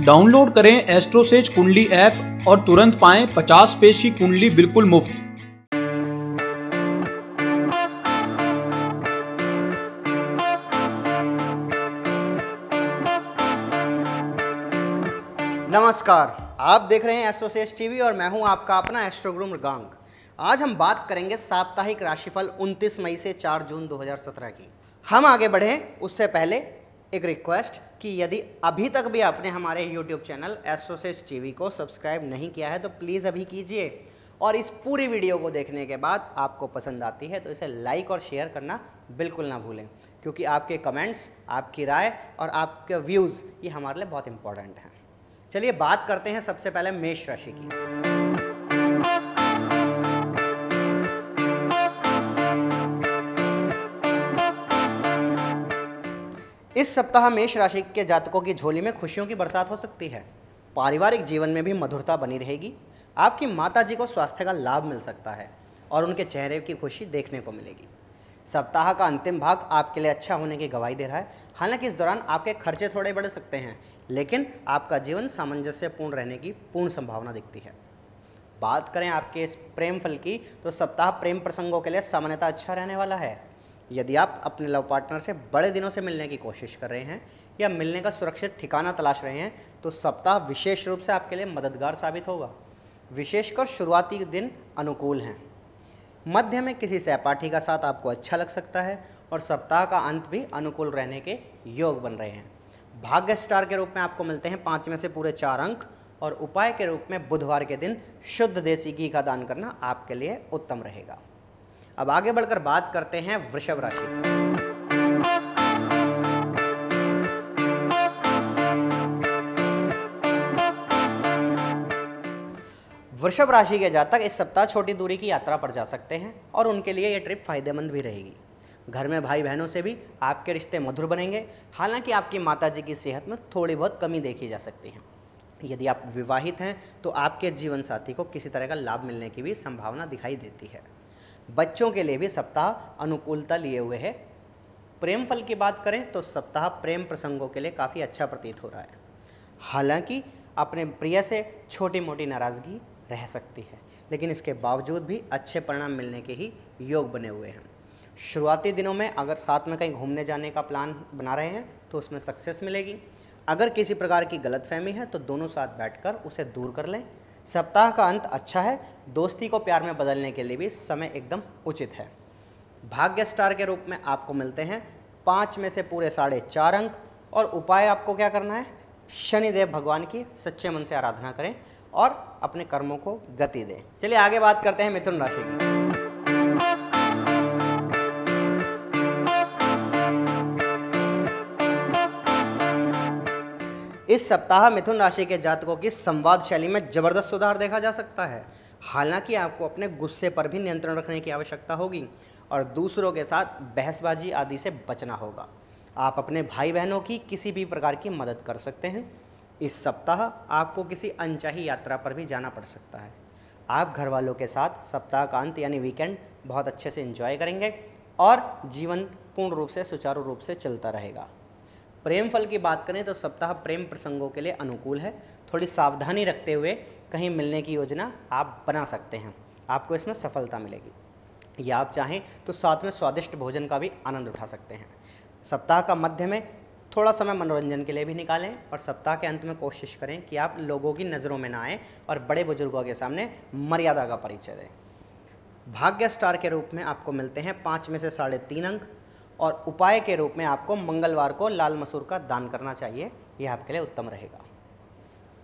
Download करें एस्ट्रोसेज कुंडली app और तुरंत पाएं 50 पेज की कुंडली बिल्कुल मुफ्त। नमस्कार, आप देख रहे हैं एस्ट्रोसेज टीवी और मैं हूं आपका अपना एस्ट्रोगुरु मृगांक। आज हम बात करेंगे साप्ताहिक राशिफल 29 मई से 4 जून 2017 की। हम आगे बढ़ें उससे पहले एक रिक्वेस्ट कि यदि अभी तक भी आपने हमारे YouTube चैनल एस्ट्रोसेज टीवी को सब्सक्राइब नहीं किया है तो प्लीज़ अभी कीजिए, और इस पूरी वीडियो को देखने के बाद आपको पसंद आती है तो इसे लाइक और शेयर करना बिल्कुल ना भूलें, क्योंकि आपके कमेंट्स, आपकी राय और आपके व्यूज़ ये हमारे लिए बहुत इंपॉर्टेंट हैं। चलिए बात करते हैं सबसे पहले मेष राशि की। इस सप्ताह मेष राशि के जातकों की झोली में खुशियों की बरसात हो सकती है। पारिवारिक जीवन में भी मधुरता बनी रहेगी। आपकी माताजी को स्वास्थ्य का लाभ मिल सकता है और उनके चेहरे की खुशी देखने को मिलेगी। सप्ताह का अंतिम भाग आपके लिए अच्छा होने की गवाही दे रहा है। हालांकि इस दौरान आपके खर्चे थोड़े बढ़ सकते हैं, लेकिन आपका जीवन सामंजस्यपूर्ण रहने की पूर्ण संभावना दिखती है। बात करें आपके इस प्रेम फल की, तो सप्ताह प्रेम प्रसंगों के लिए सामान्यतः अच्छा रहने वाला है। यदि आप अपने लव पार्टनर से बड़े दिनों से मिलने की कोशिश कर रहे हैं या मिलने का सुरक्षित ठिकाना तलाश रहे हैं, तो सप्ताह विशेष रूप से आपके लिए मददगार साबित होगा। विशेषकर शुरुआती दिन अनुकूल हैं। मध्य में किसी सहपाठी का साथ आपको अच्छा लग सकता है और सप्ताह का अंत भी अनुकूल रहने के योग बन रहे हैं। भाग्य स्टार के रूप में आपको मिलते हैं 5 में से पूरे 4 अंक, और उपाय के रूप में बुधवार के दिन शुद्ध देसी घी का दान करना आपके लिए उत्तम रहेगा। अब आगे बढ़कर बात करते हैं वृषभ राशि। वृषभ राशि के जातक इस सप्ताह छोटी दूरी की यात्रा पर जा सकते हैं और उनके लिए यह ट्रिप फायदेमंद भी रहेगी। घर में भाई बहनों से भी आपके रिश्ते मधुर बनेंगे। हालांकि आपकी माताजी की सेहत में थोड़ी बहुत कमी देखी जा सकती है। यदि आप विवाहित हैं तो आपके जीवन साथी को किसी तरह का लाभ मिलने की भी संभावना दिखाई देती है। बच्चों के लिए भी सप्ताह अनुकूलता लिए हुए है। प्रेम फल की बात करें तो सप्ताह प्रेम प्रसंगों के लिए काफ़ी अच्छा प्रतीत हो रहा है। हालांकि अपने प्रिय से छोटी मोटी नाराज़गी रह सकती है, लेकिन इसके बावजूद भी अच्छे परिणाम मिलने के ही योग बने हुए हैं। शुरुआती दिनों में अगर साथ में कहीं घूमने जाने का प्लान बना रहे हैं तो उसमें सक्सेस मिलेगी। अगर किसी प्रकार की गलतफहमी है तो दोनों साथ बैठकर उसे दूर कर लें। सप्ताह का अंत अच्छा है। दोस्ती को प्यार में बदलने के लिए भी समय एकदम उचित है। भाग्य स्टार के रूप में आपको मिलते हैं 5 में से पूरे 4.5 अंक, और उपाय आपको क्या करना है, शनिदेव भगवान की सच्चे मन से आराधना करें और अपने कर्मों को गति दें। चलिए आगे बात करते हैं मिथुन राशि की। इस सप्ताह मिथुन राशि के जातकों की संवाद शैली में जबरदस्त सुधार देखा जा सकता है। हालांकि आपको अपने गुस्से पर भी नियंत्रण रखने की आवश्यकता होगी और दूसरों के साथ बहसबाजी आदि से बचना होगा। आप अपने भाई बहनों की किसी भी प्रकार की मदद कर सकते हैं। इस सप्ताह आपको किसी अनचाही यात्रा पर भी जाना पड़ सकता है। आप घर वालों के साथ सप्ताह का अंत यानी वीकेंड बहुत अच्छे से एंजॉय करेंगे और जीवन पूर्ण रूप से सुचारू रूप से चलता रहेगा। प्रेम फल की बात करें तो सप्ताह प्रेम प्रसंगों के लिए अनुकूल है। थोड़ी सावधानी रखते हुए कहीं मिलने की योजना आप बना सकते हैं, आपको इसमें सफलता मिलेगी। या आप चाहें तो साथ में स्वादिष्ट भोजन का भी आनंद उठा सकते हैं। सप्ताह का मध्य में थोड़ा समय मनोरंजन के लिए भी निकालें और सप्ताह के अंत में कोशिश करें कि आप लोगों की नज़रों में ना आएँ और बड़े बुजुर्गों के सामने मर्यादा का परिचय दें। भाग्य स्टार के रूप में आपको मिलते हैं 5 में से 3.5 अंक, और उपाय के रूप में आपको मंगलवार को लाल मसूर का दान करना चाहिए। यह आपके लिए उत्तम रहेगा।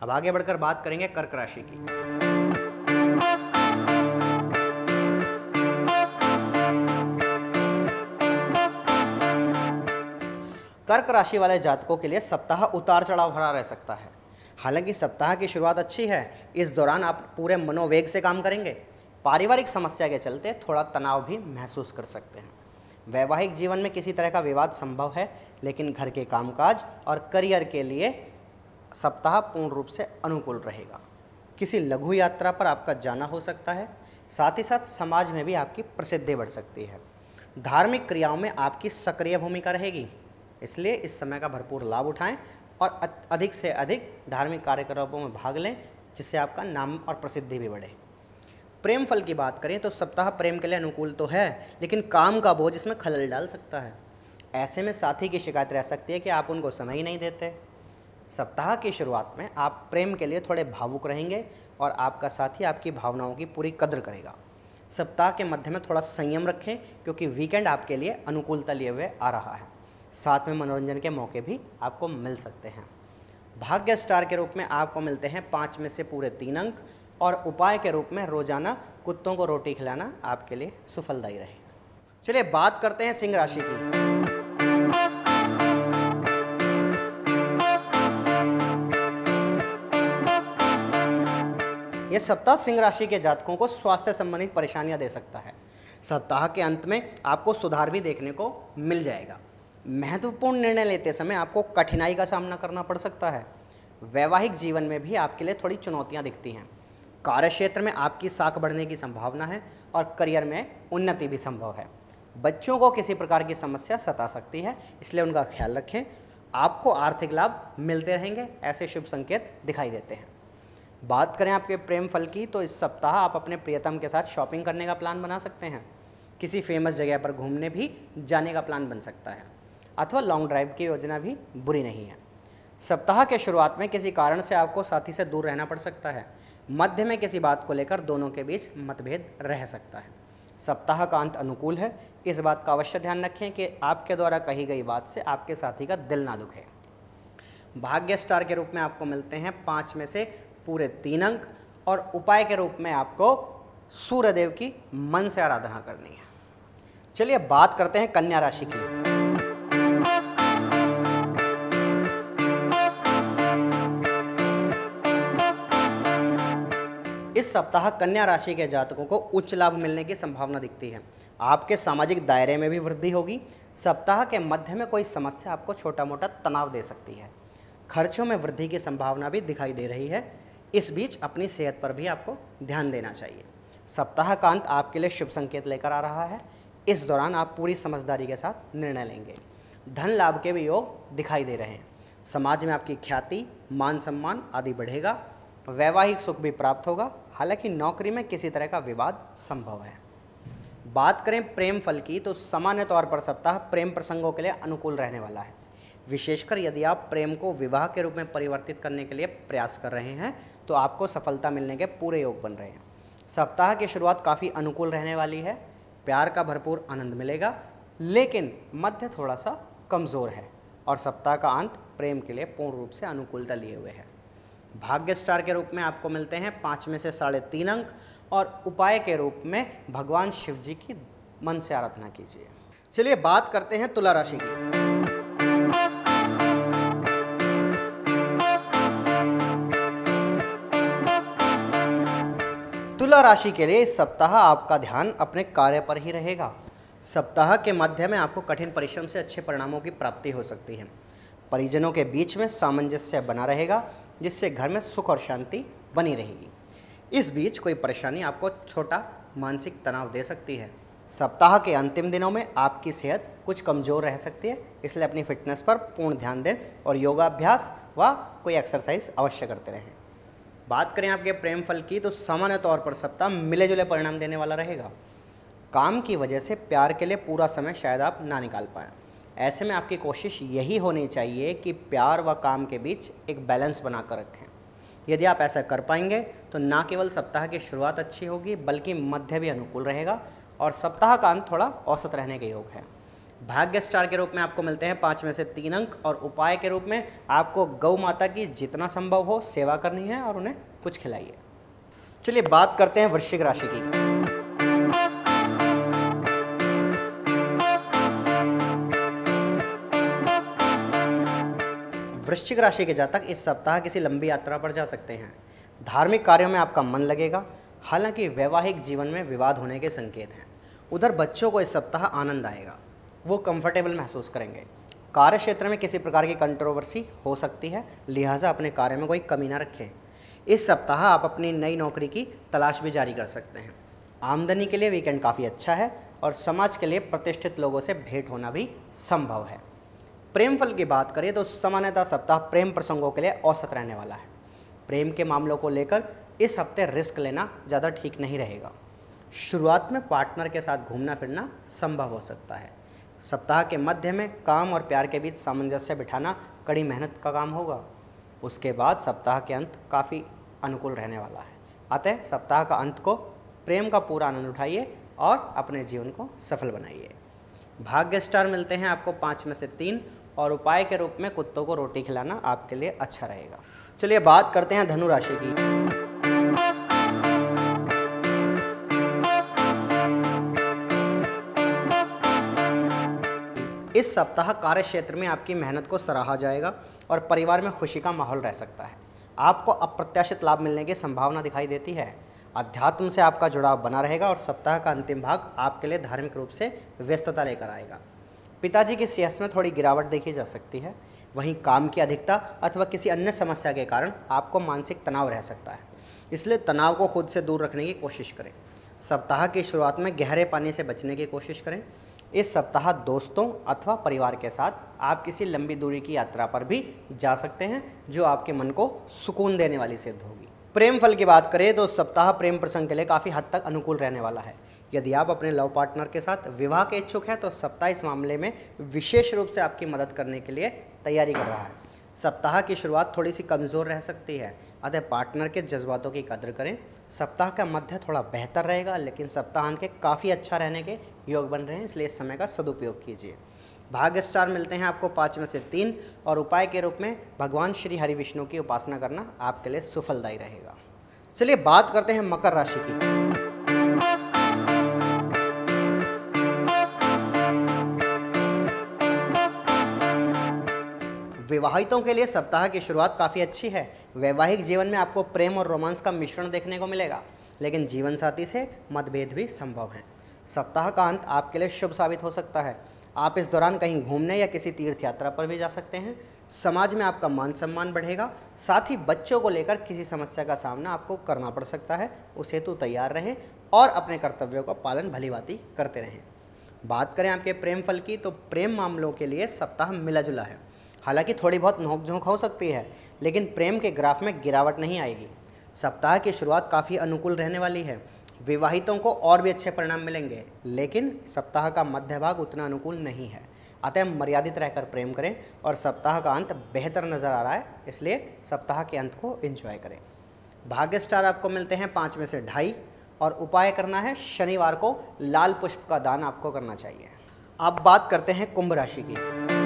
अब आगे बढ़कर बात करेंगे कर्क राशि की। कर्क राशि वाले जातकों के लिए सप्ताह उतार चढ़ाव भरा रह सकता है। हालांकि सप्ताह की शुरुआत अच्छी है। इस दौरान आप पूरे मनोवेग से काम करेंगे। पारिवारिक समस्या के चलते थोड़ा तनाव भी महसूस कर सकते हैं। वैवाहिक जीवन में किसी तरह का विवाद संभव है, लेकिन घर के कामकाज और करियर के लिए सप्ताह पूर्ण रूप से अनुकूल रहेगा। किसी लघु यात्रा पर आपका जाना हो सकता है। साथ ही साथ समाज में भी आपकी प्रसिद्धि बढ़ सकती है। धार्मिक क्रियाओं में आपकी सक्रिय भूमिका रहेगी, इसलिए इस समय का भरपूर लाभ उठाएं और अधिक से अधिक धार्मिक कार्यकलापों में भाग लें, जिससे आपका नाम और प्रसिद्धि भी बढ़े। प्रेम फल की बात करें तो सप्ताह प्रेम के लिए अनुकूल तो है, लेकिन काम का बोझ इसमें खलल डाल सकता है। ऐसे में साथी की शिकायत रह सकती है कि आप उनको समय ही नहीं देते। सप्ताह की शुरुआत में आप प्रेम के लिए थोड़े भावुक रहेंगे और आपका साथी आपकी भावनाओं की पूरी कद्र करेगा। सप्ताह के मध्य में थोड़ा संयम रखें, क्योंकि वीकेंड आपके लिए अनुकूलता लिए हुए आ रहा है। साथ में मनोरंजन के मौके भी आपको मिल सकते हैं। भाग्य स्टार के रूप में आपको मिलते हैं 5 में से पूरे 3 अंक, और उपाय के रूप में रोजाना कुत्तों को रोटी खिलाना आपके लिए सफलदायी रहेगा। चलिए बात करते हैं सिंह राशि की। यह सप्ताह सिंह राशि के जातकों को स्वास्थ्य संबंधित परेशानियां दे सकता है। सप्ताह के अंत में आपको सुधार भी देखने को मिल जाएगा। महत्वपूर्ण निर्णय लेते समय आपको कठिनाई का सामना करना पड़ सकता है। वैवाहिक जीवन में भी आपके लिए थोड़ी चुनौतियां दिखती हैं। कार्यक्षेत्र में आपकी साख बढ़ने की संभावना है और करियर में उन्नति भी संभव है। बच्चों को किसी प्रकार की समस्या सता सकती है, इसलिए उनका ख्याल रखें। आपको आर्थिक लाभ मिलते रहेंगे, ऐसे शुभ संकेत दिखाई देते हैं। बात करें आपके प्रेम फल की तो इस सप्ताह आप अपने प्रियतम के साथ शॉपिंग करने का प्लान बना सकते हैं। किसी फेमस जगह पर घूमने भी जाने का प्लान बन सकता है, अथवा लॉन्ग ड्राइव की योजना भी बुरी नहीं है। सप्ताह के शुरुआत में किसी कारण से आपको साथी से दूर रहना पड़ सकता है। मध्य में किसी बात को लेकर दोनों के बीच मतभेद रह सकता है। सप्ताह का अंत अनुकूल है। इस बात का अवश्य ध्यान रखें कि आपके द्वारा कही गई बात से आपके साथी का दिल ना दुखे। भाग्य स्टार के रूप में आपको मिलते हैं 5 में से पूरे 3 अंक, और उपाय के रूप में आपको सूर्यदेव की मन से आराधना करनी है। चलिए बात करते हैं कन्या राशि की। इस सप्ताह कन्या राशि के जातकों को उच्च लाभ मिलने की संभावना दिखती है। आपके सामाजिक दायरे में भी वृद्धि होगी। सप्ताह के मध्य में कोई समस्या आपको छोटा मोटा तनाव दे सकती है। खर्चों में वृद्धि की संभावना भी दिखाई दे रही है। इस बीच अपनी सेहत पर भी आपको ध्यान देना चाहिए। सप्ताह का अंत आपके लिए शुभ संकेत लेकर आ रहा है। इस दौरान आप पूरी समझदारी के साथ निर्णय लेंगे। धन लाभ के भी योग दिखाई दे रहे हैं। समाज में आपकी ख्याति, मान सम्मान आदि बढ़ेगा। वैवाहिक सुख भी प्राप्त होगा। हालांकि नौकरी में किसी तरह का विवाद संभव है। बात करें प्रेम फल की तो सामान्य तौर पर सप्ताह प्रेम प्रसंगों के लिए अनुकूल रहने वाला है। विशेषकर यदि आप प्रेम को विवाह के रूप में परिवर्तित करने के लिए प्रयास कर रहे हैं तो आपको सफलता मिलने के पूरे योग बन रहे हैं। सप्ताह की शुरुआत काफ़ी अनुकूल रहने वाली है। प्यार का भरपूर आनंद मिलेगा, लेकिन मध्य थोड़ा सा कमज़ोर है, और सप्ताह का अंत प्रेम के लिए पूर्ण रूप से अनुकूलता लिए हुए है। भाग्य स्टार के रूप में आपको मिलते हैं 5 में से 3.5 अंक, और उपाय के रूप में भगवान शिव जी की मन से आराधना कीजिए। चलिए बात करते हैं तुला राशि की। तुला राशि के लिए इस सप्ताह आपका ध्यान अपने कार्य पर ही रहेगा। सप्ताह के मध्य में आपको कठिन परिश्रम से अच्छे परिणामों की प्राप्ति हो सकती है। परिजनों के बीच में सामंजस्य बना रहेगा, जिससे घर में सुख और शांति बनी रहेगी। इस बीच कोई परेशानी आपको छोटा मानसिक तनाव दे सकती है। सप्ताह के अंतिम दिनों में आपकी सेहत कुछ कमज़ोर रह सकती है, इसलिए अपनी फिटनेस पर पूर्ण ध्यान दें और योगाभ्यास व कोई एक्सरसाइज अवश्य करते रहें। बात करें आपके प्रेम फल की तो सामान्य तौर पर सप्ताह मिले जुले परिणाम देने वाला रहेगा। काम की वजह से प्यार के लिए पूरा समय शायद आप ना निकाल पाएँ। ऐसे में आपकी कोशिश यही होनी चाहिए कि प्यार व काम के बीच एक बैलेंस बनाकर रखें। यदि आप ऐसा कर पाएंगे तो न केवल सप्ताह की शुरुआत अच्छी होगी, बल्कि मध्य भी अनुकूल रहेगा और सप्ताह का अंत थोड़ा औसत रहने के योग है। भाग्य स्टार के रूप में आपको मिलते हैं 5 में से 3 अंक, और उपाय के रूप में आपको गौ माता की जितना संभव हो सेवा करनी है और उन्हें कुछ खिलाइए। चलिए बात करते हैं वृश्चिक राशि की। वृश्चिक राशि के जातक इस सप्ताह किसी लंबी यात्रा पर जा सकते हैं। धार्मिक कार्यों में आपका मन लगेगा, हालांकि वैवाहिक जीवन में विवाद होने के संकेत हैं। उधर बच्चों को इस सप्ताह आनंद आएगा, वो कंफर्टेबल महसूस करेंगे। कार्य क्षेत्र में किसी प्रकार की कंट्रोवर्सी हो सकती है, लिहाजा अपने कार्य में कोई कमी ना रखें। इस सप्ताह आप अपनी नई नौकरी की तलाश भी जारी कर सकते हैं। आमदनी के लिए वीकेंड काफ़ी अच्छा है और समाज के लिए प्रतिष्ठित लोगों से भेंट होना भी संभव है। प्रेम फल की बात करें तो सामान्यतः सप्ताह प्रेम प्रसंगों के लिए औसत रहने वाला है। प्रेम के मामलों को लेकर इस हफ्ते रिस्क लेना ज़्यादा ठीक नहीं रहेगा। शुरुआत में पार्टनर के साथ घूमना फिरना संभव हो सकता है। सप्ताह के मध्य में काम और प्यार के बीच सामंजस्य बिठाना कड़ी मेहनत का काम होगा। उसके बाद सप्ताह के अंत काफ़ी अनुकूल रहने वाला है। अतः सप्ताह का अंत को प्रेम का पूरा आनंद उठाइए और अपने जीवन को सफल बनाइए। भाग्य स्टार मिलते हैं आपको 5 में से 3 और उपाय के रूप में कुत्तों को रोटी खिलाना आपके लिए अच्छा रहेगा। चलिए बात करते हैं धनु राशि की। इस सप्ताह कार्य क्षेत्र में आपकी मेहनत को सराहा जाएगा और परिवार में खुशी का माहौल रह सकता है। आपको अप्रत्याशित लाभ मिलने की संभावना दिखाई देती है। अध्यात्म से आपका जुड़ाव बना रहेगा और सप्ताह का अंतिम भाग आपके लिए धार्मिक रूप से व्यस्तता लेकर आएगा। पिताजी की सेहत में थोड़ी गिरावट देखी जा सकती है। वहीं काम की अधिकता अथवा किसी अन्य समस्या के कारण आपको मानसिक तनाव रह सकता है, इसलिए तनाव को खुद से दूर रखने की कोशिश करें। सप्ताह की शुरुआत में गहरे पानी से बचने की कोशिश करें। इस सप्ताह दोस्तों अथवा परिवार के साथ आप किसी लंबी दूरी की यात्रा पर भी जा सकते हैं, जो आपके मन को सुकून देने वाली सिद्ध होगी। प्रेम फल की बात करें तो सप्ताह प्रेम प्रसंग के लिए काफ़ी हद तक अनुकूल रहने वाला है। यदि आप अपने लव पार्टनर के साथ विवाह के इच्छुक हैं तो सप्ताह इस मामले में विशेष रूप से आपकी मदद करने के लिए तैयारी कर रहा है। सप्ताह की शुरुआत थोड़ी सी कमज़ोर रह सकती है, अतः पार्टनर के जज्बातों की कदर करें। सप्ताह का मध्य थोड़ा बेहतर रहेगा, लेकिन सप्ताहांत के काफ़ी अच्छा रहने के योग बन रहे हैं, इसलिए इस समय का सदुपयोग कीजिए। भाग्य स्टार मिलते हैं आपको 5 में से 3 और उपाय के रूप में भगवान श्री हरि विष्णु की उपासना करना आपके लिए सुफलदायी रहेगा। चलिए बात करते हैं मकर राशि की। विवाहितों के लिए सप्ताह की शुरुआत काफ़ी अच्छी है। वैवाहिक जीवन में आपको प्रेम और रोमांस का मिश्रण देखने को मिलेगा, लेकिन जीवन साथी से मतभेद भी संभव है। सप्ताह का अंत आपके लिए शुभ साबित हो सकता है। आप इस दौरान कहीं घूमने या किसी तीर्थ यात्रा पर भी जा सकते हैं। समाज में आपका मान सम्मान बढ़ेगा। साथ ही बच्चों को लेकर किसी समस्या का सामना आपको करना पड़ सकता है, उस हेतु तैयार रहें और अपने कर्तव्यों का पालन भलीभांति करते रहें। बात करें आपके प्रेम फल की तो प्रेम मामलों के लिए सप्ताह मिला जुला है। हालांकि थोड़ी बहुत नोकझोंक हो सकती है, लेकिन प्रेम के ग्राफ में गिरावट नहीं आएगी। सप्ताह की शुरुआत काफ़ी अनुकूल रहने वाली है। विवाहितों को और भी अच्छे परिणाम मिलेंगे, लेकिन सप्ताह का मध्य भाग उतना अनुकूल नहीं है। अतः मर्यादित रहकर प्रेम करें और सप्ताह का अंत बेहतर नज़र आ रहा है, इसलिए सप्ताह के अंत को एंजॉय करें। भाग्य स्टार आपको मिलते हैं 5 में से 2.5 और उपाय करना है शनिवार को लाल पुष्प का दान आपको करना चाहिए। अब बात करते हैं कुंभ राशि की।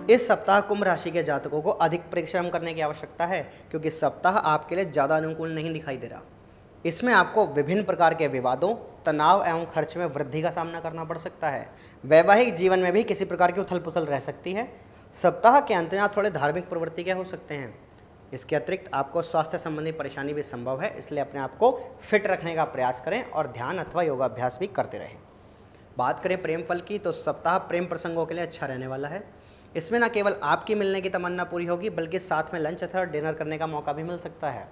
इस सप्ताह कुंभ राशि के जातकों को अधिक परिश्रम करने की आवश्यकता है, क्योंकि सप्ताह आपके लिए ज़्यादा अनुकूल नहीं दिखाई दे रहा। इसमें आपको विभिन्न प्रकार के विवादों, तनाव एवं खर्च में वृद्धि का सामना करना पड़ सकता है। वैवाहिक जीवन में भी किसी प्रकार की उथल पुथल रह सकती है। सप्ताह के अंत में आप थोड़े धार्मिक प्रवृत्ति के हो सकते हैं। इसके अतिरिक्त आपको स्वास्थ्य संबंधी परेशानी भी संभव है, इसलिए अपने आप को फिट रखने का प्रयास करें और ध्यान अथवा योगाभ्यास भी करते रहें। बात करें प्रेम फल की तो सप्ताह प्रेम प्रसंगों के लिए अच्छा रहने वाला है। इसमें न केवल आपकी मिलने की तमन्ना पूरी होगी, बल्कि साथ में लंच अथवा डिनर करने का मौका भी मिल सकता है।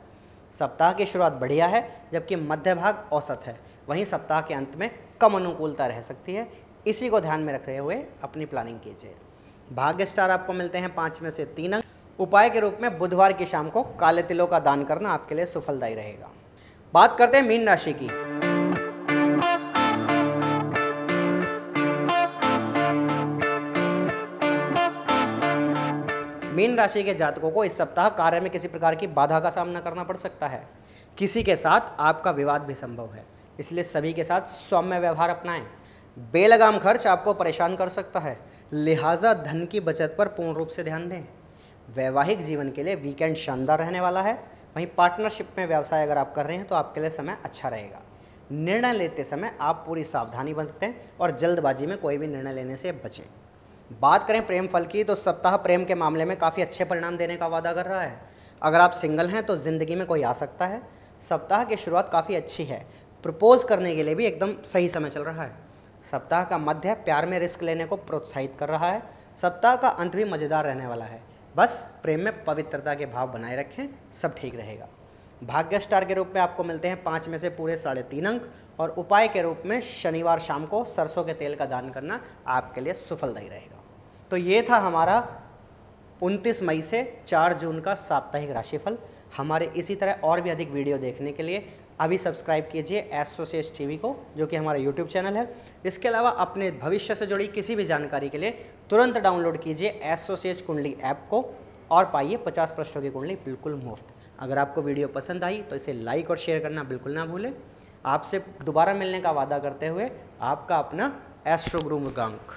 सप्ताह की शुरुआत बढ़िया है, जबकि मध्य भाग औसत है। वहीं सप्ताह के अंत में कम अनुकूलता रह सकती है। इसी को ध्यान में रखते हुए अपनी प्लानिंग कीजिए। भाग्य स्टार आपको मिलते हैं 5 में से 3 अंक। उपाय के रूप में बुधवार की शाम को काले तिलों का दान करना आपके लिए सुफलदायी रहेगा। बात करते हैं मीन राशि की। मीन राशि के जातकों को इस सप्ताह कार्य में किसी प्रकार की बाधा का सामना करना पड़ सकता है। किसी के साथ आपका विवाद भी संभव है, इसलिए सभी के साथ सौम्य व्यवहार अपनाएं। बेलगाम खर्च आपको परेशान कर सकता है, लिहाजा धन की बचत पर पूर्ण रूप से ध्यान दें। वैवाहिक जीवन के लिए वीकेंड शानदार रहने वाला है। वहीं पार्टनरशिप में व्यवसाय अगर आप कर रहे हैं तो आपके लिए समय अच्छा रहेगा। निर्णय लेते समय आप पूरी सावधानी बरतें और जल्दबाजी में कोई भी निर्णय लेने से बचें। बात करें प्रेम फल की तो सप्ताह प्रेम के मामले में काफ़ी अच्छे परिणाम देने का वादा कर रहा है। अगर आप सिंगल हैं तो ज़िंदगी में कोई आ सकता है। सप्ताह की शुरुआत काफ़ी अच्छी है। प्रपोज करने के लिए भी एकदम सही समय चल रहा है। सप्ताह का मध्य प्यार में रिस्क लेने को प्रोत्साहित कर रहा है। सप्ताह का अंत भी मज़ेदार रहने वाला है। बस प्रेम में पवित्रता के भाव बनाए रखें, सब ठीक रहेगा। भाग्य स्टार के रूप में आपको मिलते हैं 5 में से पूरे 3.5 अंक, और उपाय के रूप में शनिवार शाम को सरसों के तेल का दान करना आपके लिए सफलदायी रहेगा। तो ये था हमारा 29 मई से 4 जून का साप्ताहिक राशिफल। हमारे इसी तरह और भी अधिक वीडियो देखने के लिए अभी सब्सक्राइब कीजिए एस्ट्रोसेज टीवी को, जो कि हमारा यूट्यूब चैनल है। इसके अलावा अपने भविष्य से जुड़ी किसी भी जानकारी के लिए तुरंत डाउनलोड कीजिए एस्ट्रोसेज कुंडली ऐप को और पाइए 50 प्रश्नों की कुंडली बिल्कुल मुफ्त। अगर आपको वीडियो पसंद आई तो इसे लाइक और शेयर करना बिल्कुल ना भूलें। आपसे दोबारा मिलने का वादा करते हुए आपका अपना एस्ट्रो गुरु मृगांक।